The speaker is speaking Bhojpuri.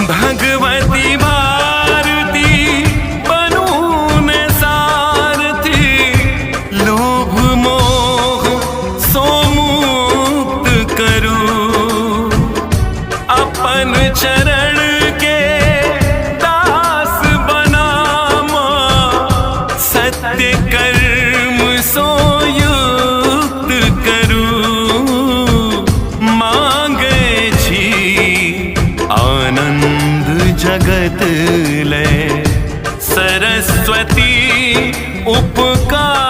भगवती भारती बनूं ने सारथी, लोभ मोह सो मुक्त करूं, अपन चरण के दास बनामा, सत्य कर्म सो युक्त करूं, मांगे छी आनंद जगत ले, सरस्वती उपकार